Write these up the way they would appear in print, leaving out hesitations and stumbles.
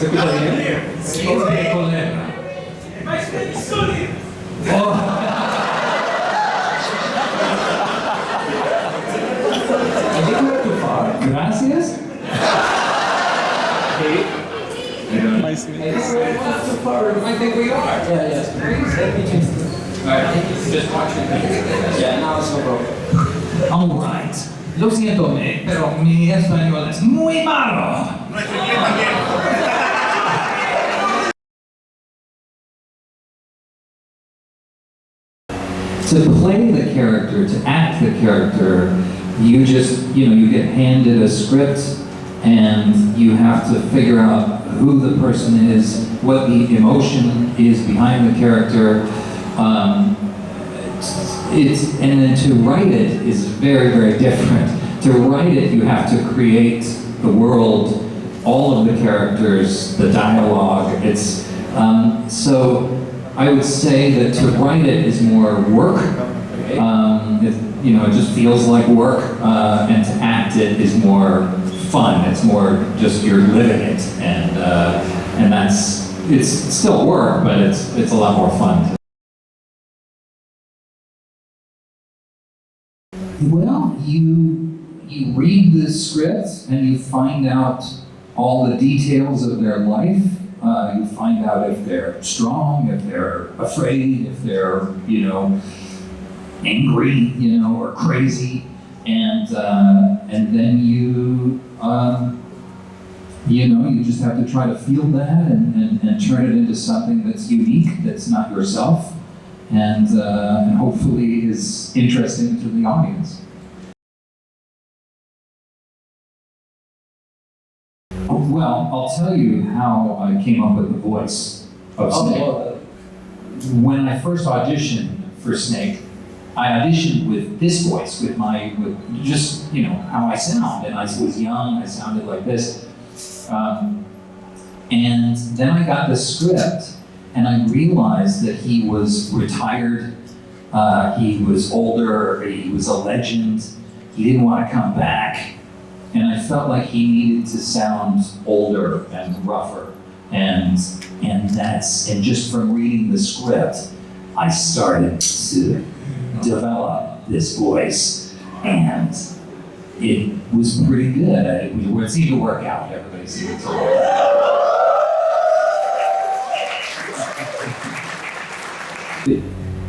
¿Se escucha bien? Sí. Gracias. I think we are. Yeah, yes. Let me change this. Alright, just watch it. Yeah, now it's no problem. All right. Lo siento, pero mi español es muy malo. To play the character, to act the character, you just, you get handed a script and you have to figure out who the person is, what the emotion is behind the character. And then to write it is very, very different. To write it, you have to create the world, all of the characters, the dialogue. So I would say that to write it is more work. It just feels like work, and to act it is more fun. It's more just you're living it, and it's still work, but it's a lot more fun. Well, you read the script and you find out all the details of their life. You find out if they're strong, if they're afraid, if they're, angry, or crazy, and then you just have to try to feel that and turn it into something that's unique, that's not yourself, and hopefully is interesting to the audience. Well, I'll tell you how I came up with the voice of Snake. When I first auditioned for Snake, I auditioned with this voice, with just, how I sound. And I was young, I sounded like this. And then I got the script, and I realized that he was retired, he was older, he was a legend, he didn't want to come back. And I felt like he needed to sound older and rougher. And just from reading the script, I started to develop this voice, and it was pretty good. It seemed to work out. Everybody seemed to work out.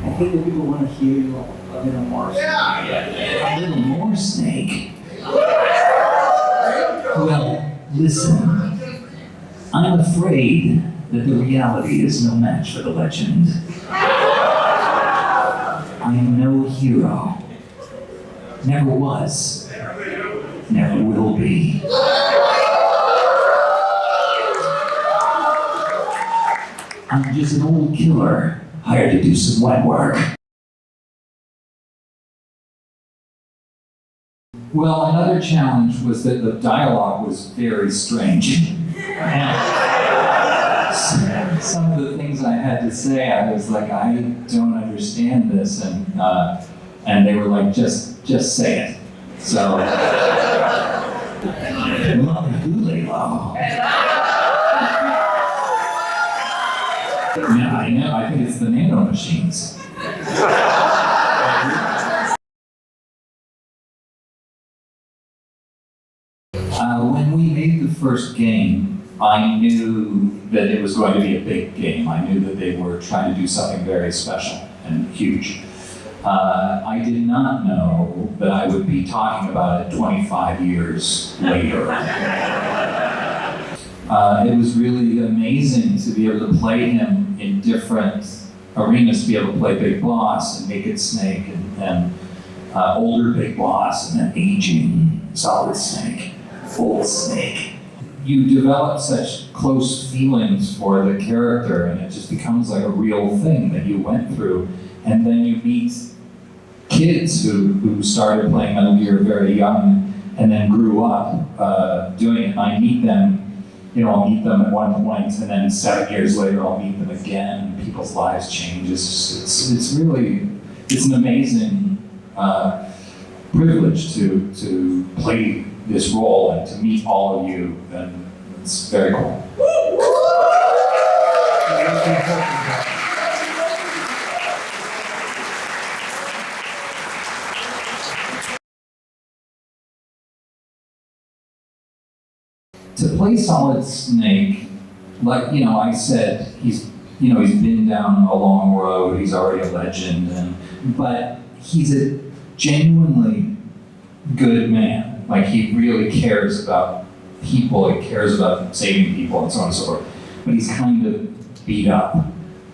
I think that people want to hear you a little more. A little more, Snake. Well, listen, I'm afraid that the reality is no match for the legend. I am no hero. Never was. Never will be. I'm just an old killer hired to do some wet work. Well, another challenge was that the dialogue was very strange. And some of the things I had to say, I was like, I don't understand this, and they were like, just say it. So, yeah, I know. I think it's the nano machines. When we made the first game, I knew that it was going to be a big game. I knew that they were trying to do something very special and huge. I did not know that I would be talking about it 25 years later. It was really amazing to be able to play him in different arenas, to be able to play Big Boss and Naked Snake, and older Big Boss, and then aging Solid Snake, old Snake. You develop such close feelings for the character, and it just becomes like a real thing that you went through. And then you meet kids who started playing Metal Gear very young and then grew up doing it. I meet them, I'll meet them at one point, and then 7 years later I'll meet them again, and people's lives change. It's really an amazing privilege to play this role and to meet all of you, and it's very cool. To play Solid Snake, like, I said, he's been down a long road, he's already a legend, but he's a genuinely good man. Like, he really cares about people, he cares about saving people, and so on and so forth. But he's kind of beat up.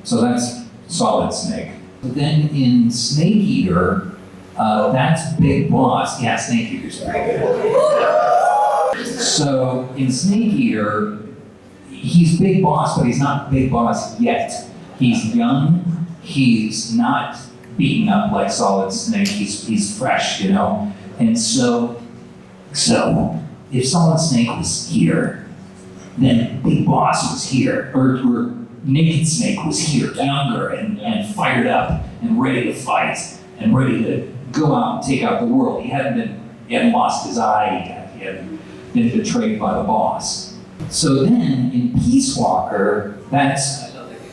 So that's Solid Snake. But then in Snake Eater, that's Big Boss. Yeah, Snake Eater's pretty good. So in Snake Eater, he's Big Boss, but he's not Big Boss yet. He's young, he's not beaten up like Solid Snake, he's fresh, And so if Solid Snake was here, then Big Boss was here, or Naked Snake was here, younger and fired up and ready to fight and ready to go out and take out the world. He hadn't lost his eye yet. He hadn't been betrayed by the boss. So then in Peace Walker, that's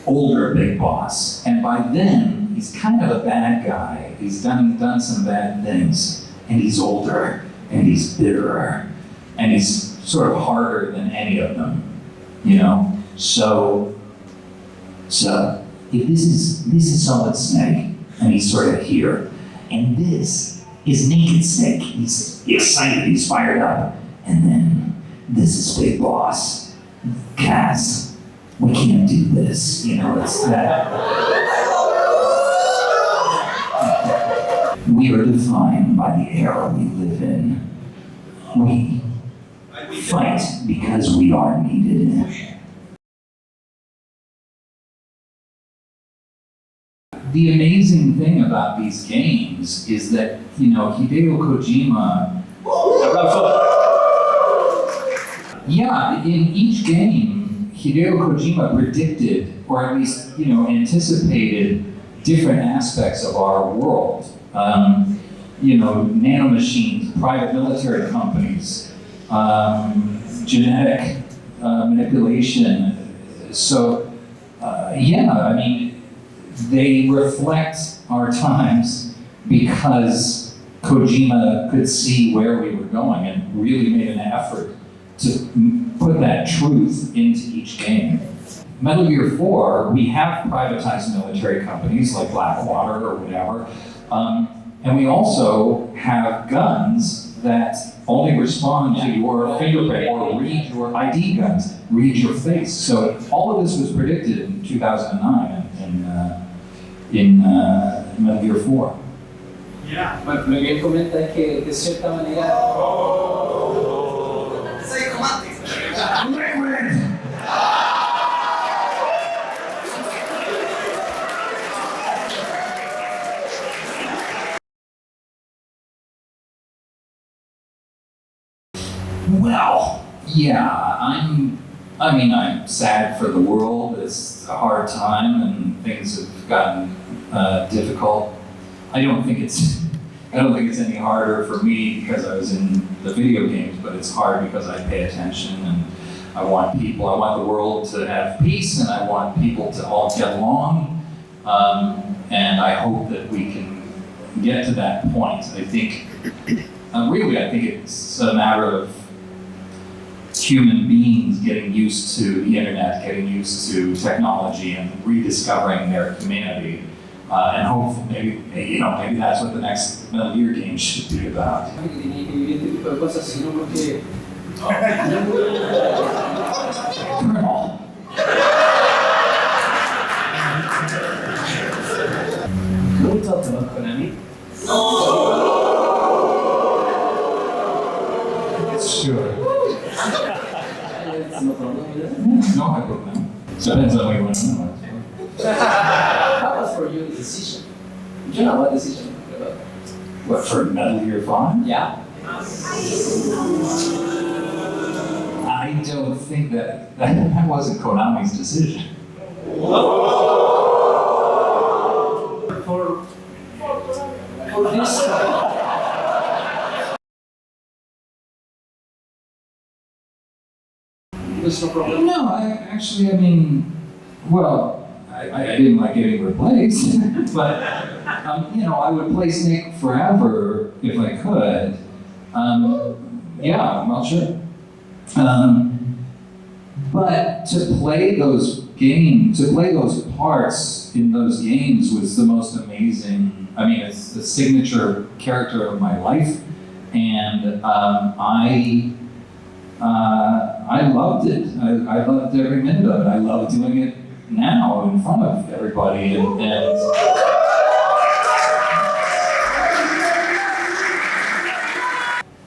older Big Boss. And by then, he's kind of a bad guy. He's done some bad things. And he's older, and he's bitterer, and he's sort of harder than any of them, So if this is Solid Snake, and he's sort of here, and this is Naked Snake. He's excited, he's fired up, and then this is Big Boss. Cass, we can't do this, it's that. We are defined by the era we live in. We fight because we are needed. The amazing thing about these games is that, Hideo Kojima, in each game, Hideo Kojima predicted, or at least, anticipated different aspects of our world. Nanomachines, private military companies, genetic manipulation. So, they reflect our times because Kojima could see where we were going and really made an effort to put that truth into each game. Metal Gear 4, we have privatized military companies like Blackwater or whatever, and we also have guns that only respond to your fingerprint or read your ID guns, read your face. So all of this was predicted in 2009 in Metal Gear 4. Yeah. Lo que él comenta es que de cierta manera... Well, yeah, I'm sad for the world. It's a hard time and things have gotten difficult. I don't think it's any harder for me because I was in the video games, but it's hard because I pay attention and I want the world to have peace and I want people to all get along. And I hope that we can get to that point. I think it's a matter of human beings getting used to the internet, getting used to technology, and rediscovering their humanity. And hopefully, maybe that's what the next Metal Gear game should be about. Colonel. Can we talk about Konami? Sure. No problem. No, I don't know. Depends on what you want to know. How was for you the decision? Do you know what decision? What, for Metal Gear 5? Yeah. I don't think that wasn't Konami's decision. For this. There's no problem. No, well, I didn't like getting replaced, but you know, I would play Snake forever if I could. Yeah, well, sure. But to play those games, to play those parts in those games was the most amazing. I mean, it's the signature character of my life, and I loved it. I loved every minute of it. I love doing it now in front of everybody, and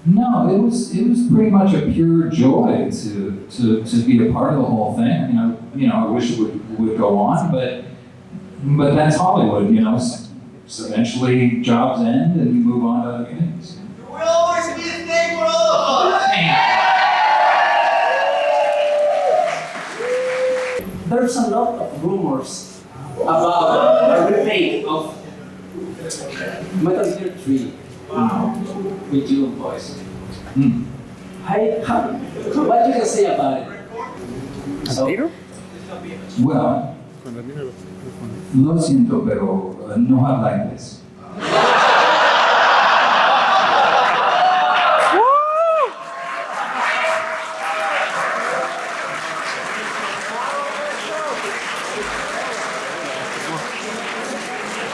no, it was pretty much a pure joy to be a part of the whole thing. You know, I wish it would go on, but that's Hollywood. You know, so eventually jobs end and you move on to other things. There will always be a Snake for all of us. There's a lot of rumors about a remake of Metal Gear 3 with you boys. What do you say about it? So, Well, lo siento, pero no habla inglés.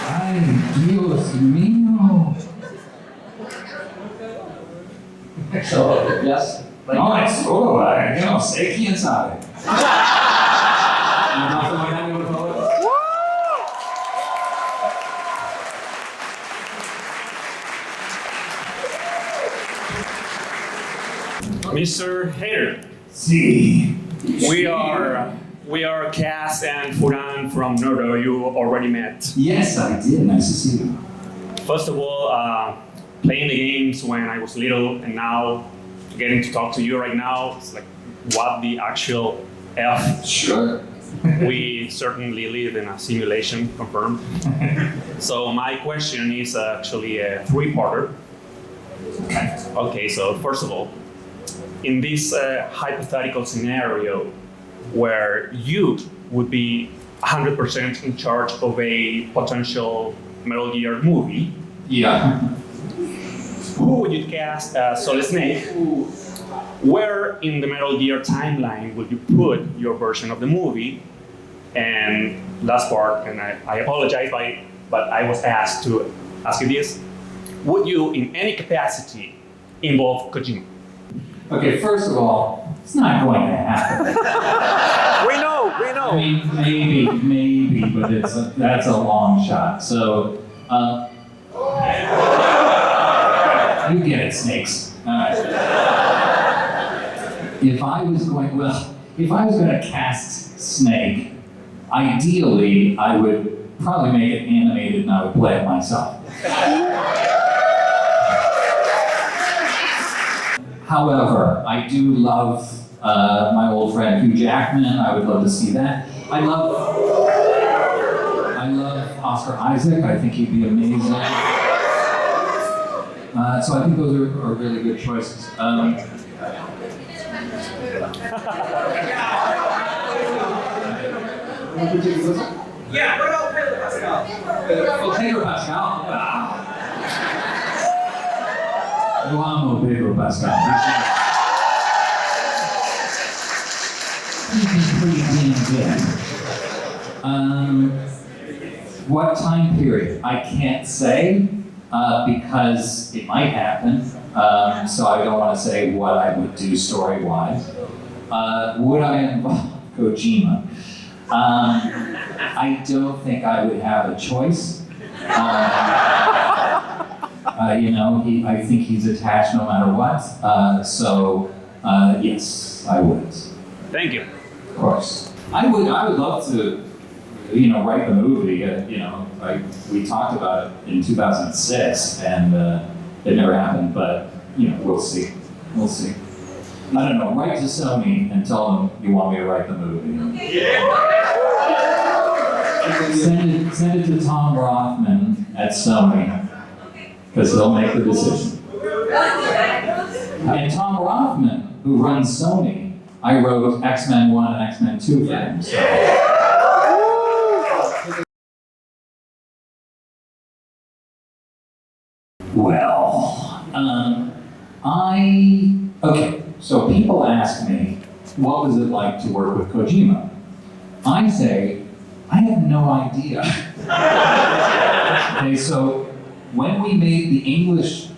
Ay, Dios mío. so yes. No, es todo, yo no sé quién sabe. Mr. Hayter, Sí. we are Cass and Furan from Nerdo. You already met. Yes, I did. Nice to see you. First of all, playing the games when I was little and now getting to talk to you right now, it's like what the actual F. Sure. We certainly live in a simulation, confirmed. So my question is actually a three-parter. Okay, so first of all, in this hypothetical scenario where you would be 100% in charge of a potential Metal Gear movie, Yeah. who would you cast as Solid Snake? Where in the Metal Gear timeline would you put your version of the movie? And last part, and I apologize, but I was asked to ask you this. Would you, in any capacity, involve Kojima? Okay, first of all, it's not going to happen. We know. I mean, maybe, but that's a long shot. So, you get it, snakes. All right. If I was going to cast Snake, ideally, I would probably make it animated and I would play it myself. However, I do love my old friend Hugh Jackman. I would love to see that. I love Oscar Isaac. I think he'd be amazing. So I think those are really good choices. Yeah, what about Pedro Pascal? Well, Pedro Pascal. Yo amo Pedro Pascal. He's pretty damn good. What time period? I can't say because it might happen. So I don't want to say what I would do story-wise. Would I involve Kojima? I don't think I would have a choice. You know, I think he's attached no matter what. So yes, I would. Thank you. Of course. I would love to, you know, write the movie. You know, we talked about it in 2006, and it never happened. But you know, we'll see. We'll see. I don't know. Write to Sony and tell them you want me to write the movie. Send it to Tom Rothman at Sony, because he'll make the decision. And Tom Rothman, who runs Sony, I wrote X-Men 1 and X-Men 2 for him. So. Well, okay, so people ask me, what was it like to work with Kojima? I say, I have no idea. Okay, so when we made the English,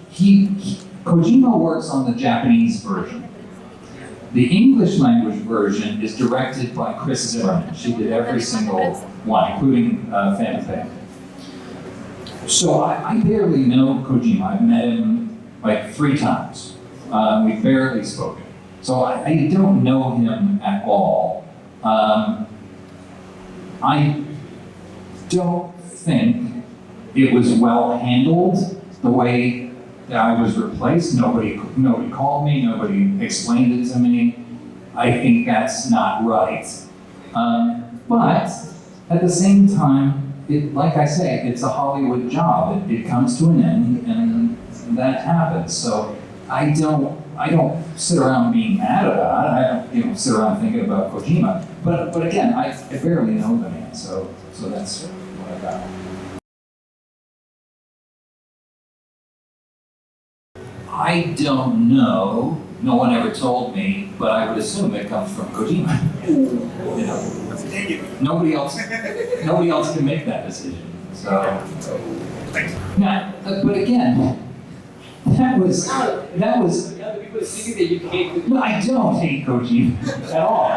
Kojima works on the Japanese version. The English language version is directed by Chris Zimmerman. She did every single one, including Phantom Pain. So I barely know Kojima. I've met him like 3 times. We've barely spoken. So I don't know him at all. I don't think it was well handled the way that I was replaced. Nobody called me, nobody explained it to me. I think that's not right. But at the same time, like I say, it's a Hollywood job. It comes to an end, and that happens. So I don't sit around being mad about it. I don't, sit around thinking about Kojima. But again, I barely know the man. So that's what I got. I don't know. No one ever told me, but I would assume it comes from Kojima. Nobody else can make that decision. So now, but again, that was. The other people see that you hate Kojima. No, I don't hate Kojima at all.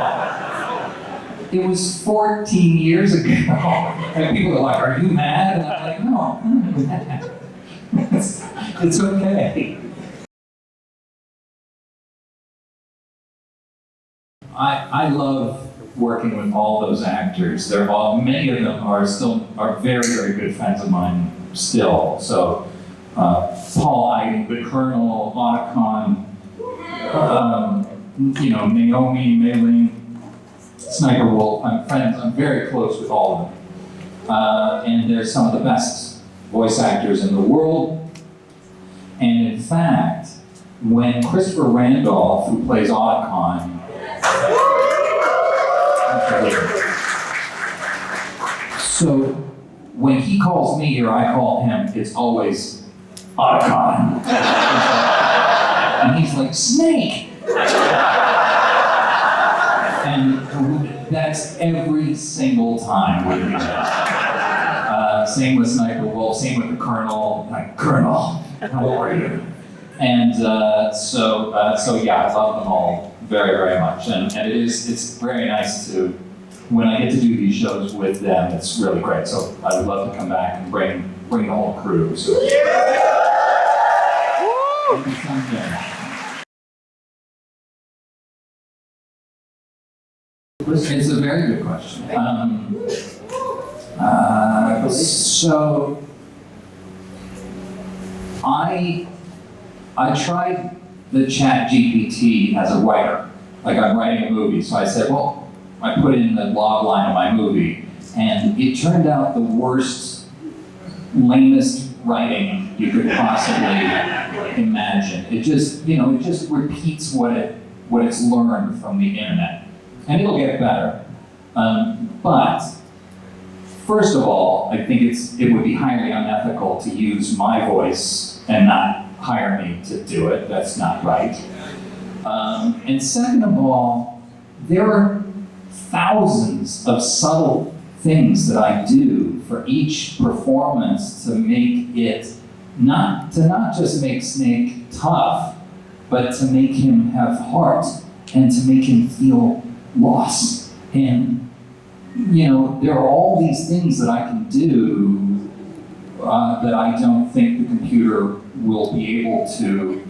It was 14 years ago, and people are like, "Are you mad?" And I'm like, "No, I'm not mad. It's okay." I love working with all those actors. Many of them are very, very good friends of mine still. So Paul Iden, the Colonel, Otacon, Naomi, Mei-Ling, Sniper Wolf. I'm very close with all of them. And they're some of the best voice actors in the world. And in fact, when Christopher Randolph, who plays Otacon, so when he calls me or I call him, it's always Otacon. And he's like, Snake! And that's every single time we do that. Same with Sniper Wolf, same with the Colonel. Like, Colonel, how are you? And so yeah, I love them all very, very much. And it's very nice to, when I get to do these shows with them, it's really great. So I would love to come back and bring the whole crew. So maybe someday. It's a very good question. So I tried the Chat GPT as a writer. Like, I'm writing a movie, so I said, well, I put in the log line of my movie, and it turned out the worst, lamest writing you could possibly imagine. It just repeats what it's learned from the internet, and it'll get better. But first of all, I think it would be highly unethical to use my voice and not hire me to do it. That's not right. And second of all, there are thousands of subtle things that I do for each performance to make it not just make Snake tough, but to make him have heart and to make him feel lost. And there are all these things that I can do that I don't think the computer will be able to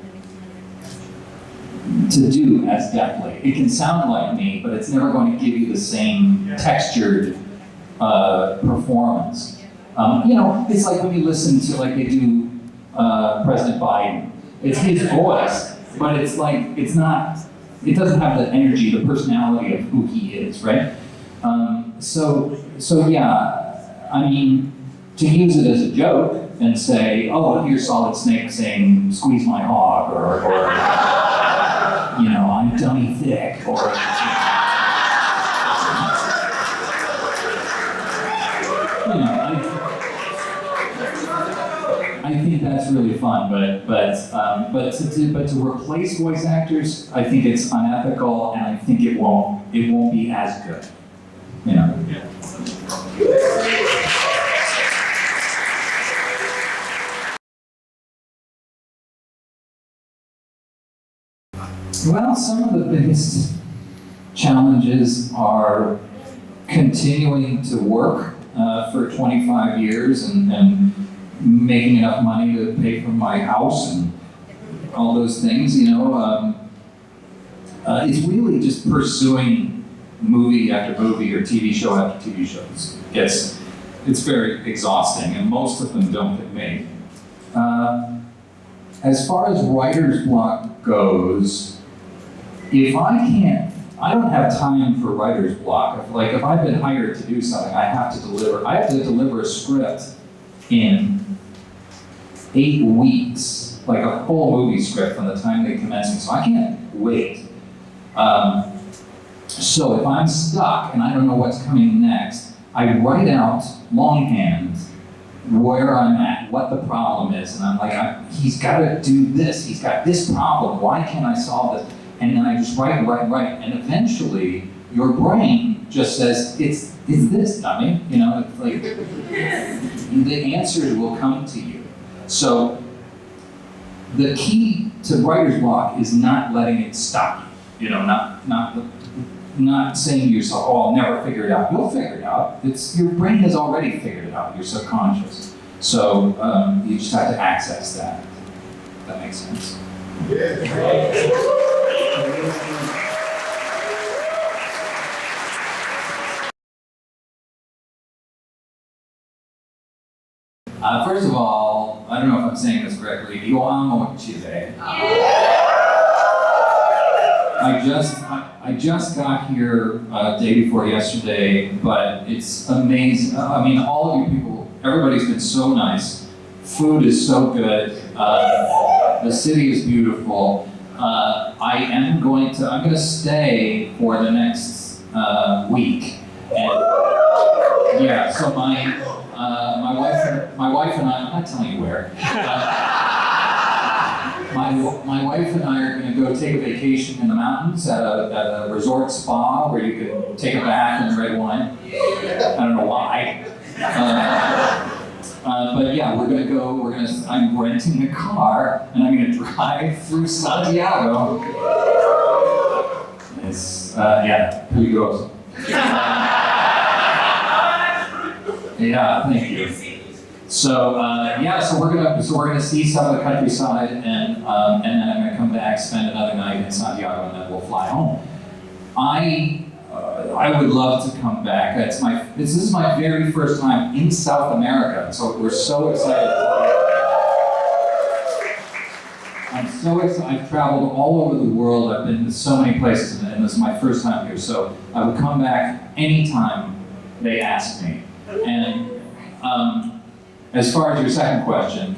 do as deftly. It can sound like me, but it's never going to give you the same textured performance. It's like when you listen to, like, they do President Biden. It's his voice, but it doesn't have the energy, the personality of who he is, right? So yeah, I mean, to use it as a joke and say, oh, here's Solid Snake saying, squeeze my hog, or I'm dummy thick, or I think think that's really fun, but to replace voice actors, I think it's unethical, and I think it won't be as good. You know. Well, some of the biggest challenges are continuing to work for 25 years and making enough money to pay for my house and all those things, you know. It's really just pursuing movie after movie or TV show after TV show. It's very exhausting, and most of them don't get made. As far as writer's block goes, if I don't have time for writer's block. If I've been hired to do something, I have to deliver a script in 8 weeks, like a full movie script from the time they commence me. So I can't wait. So if I'm stuck and I don't know what's coming next, I write out longhand where I'm at, what the problem is, and I'm like, he's got to do this. He's got this problem. Why can't I solve this? And then I just write, and eventually your brain just says, it's this, dummy. You know, it's like, the answers will come to you. So the key to writer's block is not letting it stop you. You know, not saying to yourself, oh, I'll never figure it out. You'll figure it out. Your brain has already figured it out, your subconscious. So you just have to access that. If that makes sense. First of all, I don't know if I'm saying this correctly. Io amo Chile. I just got here day before yesterday, but it's amazing. I mean, all of you people, everybody's been so nice. Food is so good. The city is beautiful. I'm going to stay for the next week. And yeah, so my wife and I, I'm not telling you where. My wife and I are going to go take a vacation in the mountains at a resort spa where you can take a bath in red wine. I don't know why. But yeah, I'm renting a car and I'm going to drive through Santiago. It's, yeah, peligroso. Yeah, thank you. So so we're gonna see some of the countryside, and then I'm gonna come back, spend another night in Santiago, and then we'll fly home. I would love to come back. This is my very first time in South America, so we're so excited. I'm so excited. I've traveled all over the world. I've been to so many places, and this is my first time here. So I would come back anytime they ask me. And as far as your second question,